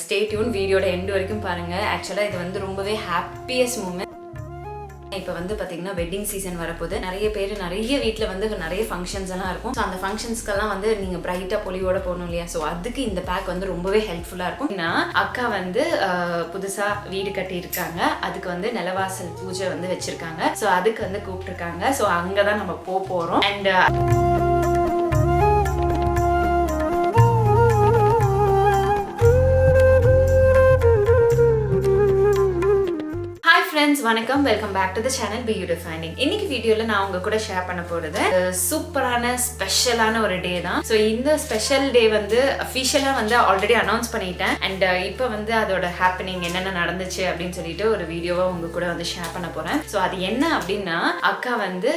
Stay tune வீடியோட end வரைக்கும் பாருங்கள். ஆக்சுவலாக இது வந்து ரொம்பவே ஹாப்பியஸ்ட் மூமெண்ட். இப்போ வந்து பார்த்தீங்கன்னா வெட்டிங் சீசன் வரப்போது நிறைய பேர் நிறைய வீட்டில் வந்து நிறைய ஃபங்க்ஷன்ஸ் எல்லாம் இருக்கும். ஸோ அந்த ஃபங்க்ஷன்ஸ்க்கெல்லாம் வந்து நீங்கள் பிரைட்டாக பொலிவோட போகணும் இல்லையா? ஸோ அதுக்கு இந்த பேக் வந்து ரொம்பவே ஹெல்ப்ஃபுல்லாக இருக்கும். ஏன்னா அக்கா வந்து புதுசாக வீடு கட்டியிருக்காங்க, அதுக்கு வந்து நிலவாசல் பூஜை வந்து வச்சுருக்காங்க. ஸோ அதுக்கு வந்து கூப்பிட்டுருக்காங்க. ஸோ அங்கே தான் நம்ம போகிறோம். அண்ட் ஃப்ரெண்ட்ஸ் வணக்கம், welcome back to the channel BeYouDefining. இன்னைக்கு வீடியோவில் நான் உங்க கூட ஷேர் பண்ண போகிறது சூப்பரான ஸ்பெஷலான ஒரு டே தான். ஸோ இந்த ஸ்பெஷல் டே வந்து அஃபிஷியலாக வந்து ஆல்ரெடி அனௌன்ஸ் பண்ணிட்டேன். அண்ட் இப்போ வந்து அதோட ஹேப்பனிங் என்னென்ன நடந்துச்சு அப்படின்னு சொல்லிட்டு ஒரு வீடியோவை உங்க கூட வந்து ஷேர் பண்ண போகிறேன். ஸோ அது என்ன அப்படின்னா, அக்கா வந்து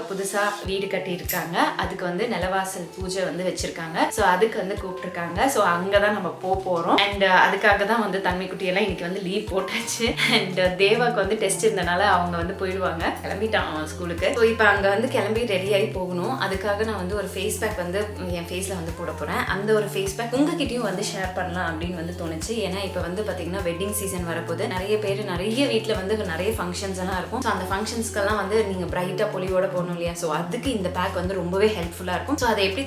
புதுசாக வீடு கட்டியிருக்காங்க, அதுக்கு வந்து நிலவாசல் பூஜை வந்து வச்சுருக்காங்க. ஸோ அதுக்கு வந்து கூப்பிட்டுருக்காங்க. ஸோ அங்கே தான் நம்ம போகிறோம். அண்ட் அதுக்காக தான் வந்து தன்மைக்குட்டியெல்லாம் இன்னைக்கு வந்து லீவ் போட்டாச்சு. அண்ட் தேவா வந்து டெஸ்ட் இருந்தனால அவங்க வந்து போயிடுவாங்க, கிளம்பிட்டான் அவன் ஸ்கூலுக்கு. ஸோ இப்போ அங்கே வந்து கிளம்பி ரெடியாகி போகணும். அதுக்காக நான் வந்து ஒரு ஃபேஸ் பேக் வந்து என் ஃபேஸில் வந்து போட போகிறேன். அந்த ஒரு ஃபேஸ் பேக் உங்ககிட்டயும் வந்து ஷேர் பண்ணலாம் அப்படின்னு வந்து தோணுச்சு. ஏன்னா இப்போ வந்து பார்த்தீங்கன்னா வெட்டிங் சீசன் வரப்போது நிறைய பேர் நிறைய வீட்டில் வந்து நிறைய ஃபங்க்ஷன்ஸ் எல்லாம் இருக்கும். ஸோ அந்த ஃபங்க்ஷன்ஸ்க்கெல்லாம் வந்து நீங்கள் பிரைட்டாக பொலிவோட போகணும் இல்லையா? ஸோ அதுக்கு இந்த பேக் வந்து ரொம்பவே ஹெல்ப்ஃபுல்லாக இருக்கும். ஸோ அதை எப்படி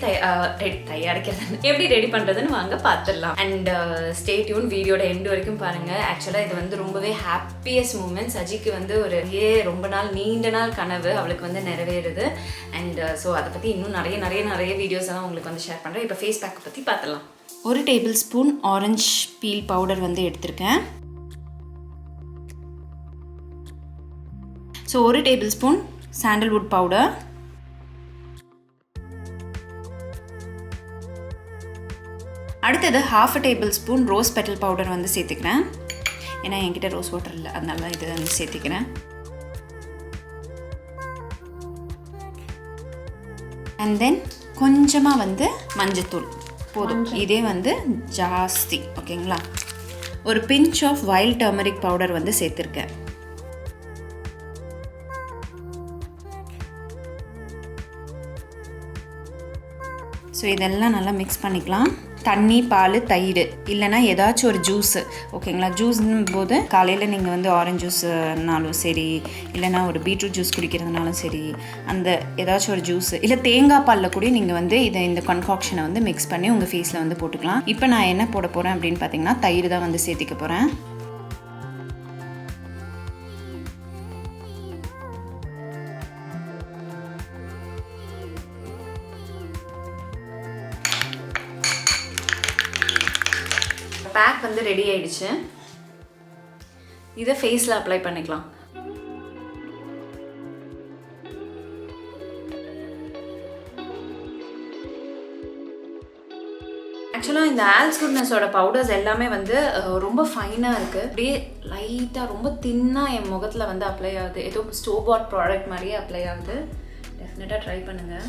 தயாரிக்கிறது, எப்படி ரெடி பண்ணுறதுன்னு வாங்க பார்த்துடலாம். அண்ட் ஸ்டே டியூன் வீடியோட எண்ட் வரைக்கும் பாருங்கள். ஆக்சுவலாக இது வந்து ரொம்பவே ஹாப்பியஸ்ட் மூமெண்ட். சஜிக்கு வந்து ஒரு ரொம்ப நாள் நீண்ட நாள் கனவு அவளுக்கு வந்து நிறைவேறுது. அண்ட் ஸோ அதை பற்றி இன்னும் நிறைய வீடியோஸ் எல்லாம் உங்களுக்கு வந்து ஷேர் பண்ணுறேன். இப்போ ஃபேஸ் பேக்கை பற்றி பார்த்துலாம். 1 table spoon orange feel powder வந்து எடுத்திருக்கேன். So 1 table spoon sandalwood powder, அடுத்தது 1/2 table spoon rose petal powder வந்து சேர்த்துக்கிறேன். ஏன்னா என்கிட்ட ரோஸ் வாட்டர் இல்லை, அதனால இதை வந்து சேர்த்துக்கிறேன். அண்ட் தென் கொஞ்சமாக வந்து மஞ்சத்தூள் போதும், இதே வந்து ஜாஸ்தி. ஓகேங்களா? ஒரு pinch of wild turmeric powder வந்து சேர்த்துருக்கேன். ஸோ இதெல்லாம் நல்லா மிக்ஸ் பண்ணிக்கலாம். தண்ணி, பால், தயிர் இல்லைனா ஏதாச்சும் ஒரு ஜூஸு. ஓகேங்களா? ஜூஸ்னும் போது காலையில் நீங்கள் வந்து ஆரஞ்ச் ஜூஸ்னாலும் சரி, இல்லைனா ஒரு பீட்ரூட் ஜூஸ் குடிக்கிறதுனாலும் சரி, அந்த ஏதாச்சும் ஒரு ஜூஸு இல்லை தேங்காய் பாலில் கூட நீங்கள் வந்து இந்த கன்காக்ஷனை வந்து மிக்ஸ் பண்ணி உங்கள் ஃபேஸில் வந்து போட்டுக்கலாம். இப்போ நான் என்ன போட போகிறேன் அப்படின்னு பார்த்தீங்கன்னா, தயிர் தான் வந்து சேர்த்திக்க போகிறேன். பேக் வந்து ரெடி ஆயிடுச்சு. இதை ஃபேஸில் அப்ளை பண்ணிக்கலாம். ஆக்சுவலாக இந்த ஆல்ப்ஸ் குட்னஸோட பவுடர்ஸ் எல்லாமே வந்து ரொம்ப ஃபைனாக இருக்குது. அப்படியே லைட்டாக ரொம்ப தின்னாக என் முகத்தில் வந்து அப்ளை ஆகுது. ஏதோ ஸ்டோர் பாட் ப்ராடக்ட் மாதிரியே அப்ளை ஆகுது. டெஃபினட்டாக ட்ரை பண்ணுங்கள்.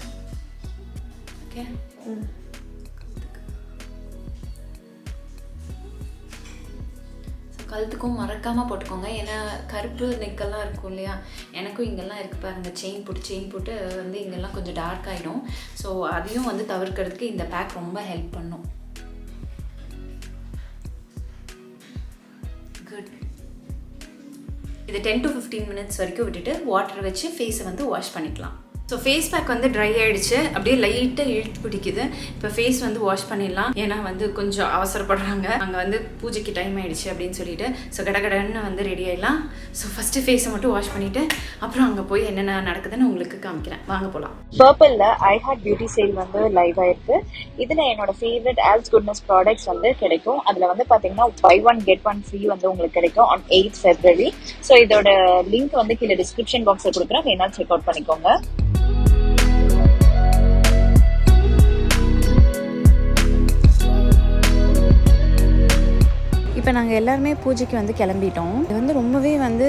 ஓகே, கழுத்துக்கும் மறக்காமல் போட்டுக்கோங்க. ஏன்னா கருப்பு நெக்கெல்லாம் இருக்கும் இல்லையா? எனக்கும் இங்கெல்லாம் இருக்குது பாருங்கள், செயின் போட்டு வந்து இங்கெல்லாம் கொஞ்சம் டார்க் ஆகிடும். ஸோ அதையும் வந்து தவிர்க்கிறதுக்கு இந்த பேக் ரொம்ப ஹெல்ப் பண்ணும். குட். இது 10 to 15 மினிட்ஸ் வரைக்கும் விட்டுட்டு வாட்டர் வச்சு ஃபேஸை வந்து வாஷ் பண்ணிக்கலாம். ஸோ ஃபேஸ் பேக் வந்து ட்ரை ஆகிடுச்சு, அப்படியே லைட்டாக இழுத்து பிடிக்குது. இப்போ ஃபேஸ் வந்து வாஷ் பண்ணிடலாம். ஏன்னா வந்து கொஞ்சம் அவசரப்படுறாங்க, அங்கே வந்து பூஜைக்கு டைம் ஆகிடுச்சு அப்படின்னு சொல்லிட்டு. ஸோ கடகடன்னு வந்து ரெடி ஆகிடலாம். ஸோ ஃபஸ்ட்டு ஃபேஸை மட்டும் வாஷ் பண்ணிவிட்டு அப்புறம் அங்கே போய் என்னென்ன நடக்குதுன்னு உங்களுக்கு காமிக்கிறேன். வாங்க போகலாம். Purplle I Heart Beauty sale வந்து லைவ் ஆயிருக்கு. இதில் என்னோட ஃபேவரட் ஆல்ப்ஸ் குட்னஸ் ப்ராடக்ட்ஸ் வந்து கிடைக்கும். அதில் வந்து பார்த்தீங்கன்னா buy 1 get 1 ஃப்ரீ வந்து உங்களுக்கு கிடைக்கும் on 8th February. ஸோ இதோட லிங்க் வந்து கீழே டிஸ்கிரிப்ஷன் பாக்ஸில் கொடுக்குறேன், வேணாலும் செக் அவுட் பண்ணிக்கோங்க. இப்போ நாங்கள் எல்லாருமே பூஜைக்கு வந்து கிளம்பிட்டோம். இது வந்து ரொம்பவே வந்து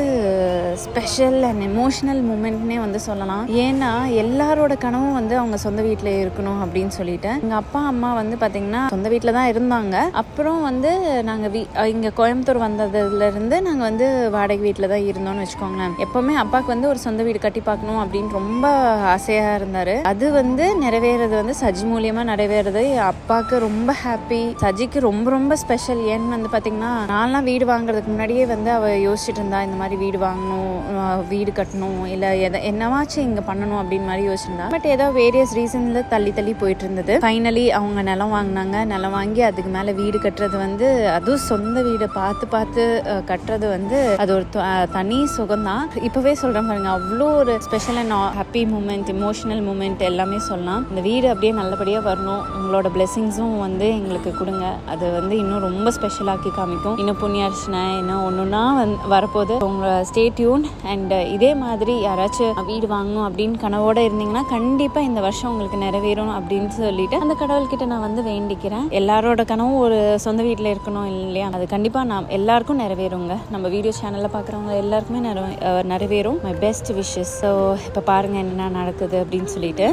ஸ்பெஷல் அண்ட் எமோஷனல் மூமெண்ட்னே வந்து சொல்லலாம். ஏன்னா எல்லாரோட கனவும் வந்து அவங்க சொந்த வீட்டில் இருக்கணும் அப்படின்னு சொல்லிட்டு எங்கள் அப்பா அம்மா வந்து பார்த்தீங்கன்னா சொந்த வீட்டில் தான் இருந்தாங்க. அப்புறம் வந்து நாங்கள் இங்கே கோயம்புத்தூர் வந்ததுலேருந்து நாங்கள் வந்து வாடகை வீட்டில் தான் இருந்தோம்னு வச்சுக்கோங்களேன். எப்போவுமே அப்பாவுக்கு வந்து ஒரு சொந்த வீடு கட்டி பார்க்கணும் அப்படின்னு ரொம்ப ஆசையாக இருந்தார். அது வந்து நிறைவேறது வந்து சஜி மூலியமாக நிறைவேறது அப்பாவுக்கு ரொம்ப ஹாப்பி. சஜிக்கு ரொம்ப ரொம்ப ஸ்பெஷல். ஏன்னு வந்து பார்த்தீங்கன்னா நான்லாம் வீடு வாங்குறதுக்கு முன்னாடியே வந்து அவள் யோசிச்சுட்டு இருந்தா இந்த மாதிரி வீடு வாங்கணும், வீடு கட்டணும், இல்லை என்னவாச்சும் இங்கே பண்ணணும் அப்படின்னு மாதிரி யோசிச்சிருந்தா. பட் ஏதோ வேரியஸ் ரீசன்ல தள்ளி தள்ளி போயிட்டு இருந்தது. ஃபைனலி அவங்க நிலம் வாங்கினாங்க. நிலம் வாங்கி அதுக்கு மேலே வீடு கட்டுறது வந்து அதுவும் சொந்த வீடை பார்த்து பார்த்து கட்டுறது வந்து அது ஒரு தனி சுகம்தான். இப்போவே சொல்கிறேன் பாருங்க, அவ்வளோ ஒரு special and happy moment, emotional moment எல்லாமே சொல்லலாம். இந்த வீடு அப்படியே நல்லபடியாக வரணும். உங்களோட பிளெஸிங்ஸும் வந்து எங்களுக்கு கொடுங்க. அது வந்து இன்னும் ரொம்ப ஸ்பெஷலாக்கி காமிக்கும். இன்னும் புண்ணியார்ச்சனை இன்னும் ஒன்றுனா வரப்போது. உங்களை ஸ்டே டியூன். அண்ட் இதே மாதிரி யாராச்சும் வீடு வாங்கணும் அப்படின்னு கனவோட இருந்தீங்கன்னா கண்டிப்பாக இந்த வருஷம் உங்களுக்கு நிறைவேறும் அப்படின்னு சொல்லிட்டு அந்த கடவுள்கிட்ட நான் வந்து வேண்டிக்கிறேன். எல்லாரோட கனவும் ஒரு சொந்த வீட்டில் இருக்கணும் இல்லையா? அது கண்டிப்பாக நான் எல்லாருக்கும் நிறைவேறுங்க. நம்ம வீடியோ சேனலில் பார்க்குறவங்க எல்லாருக்குமே நிறைவேறும். My best wishes. ஸோ இப்போ பாருங்கள் என்ன நடக்குது அப்படின்னு சொல்லிட்டு.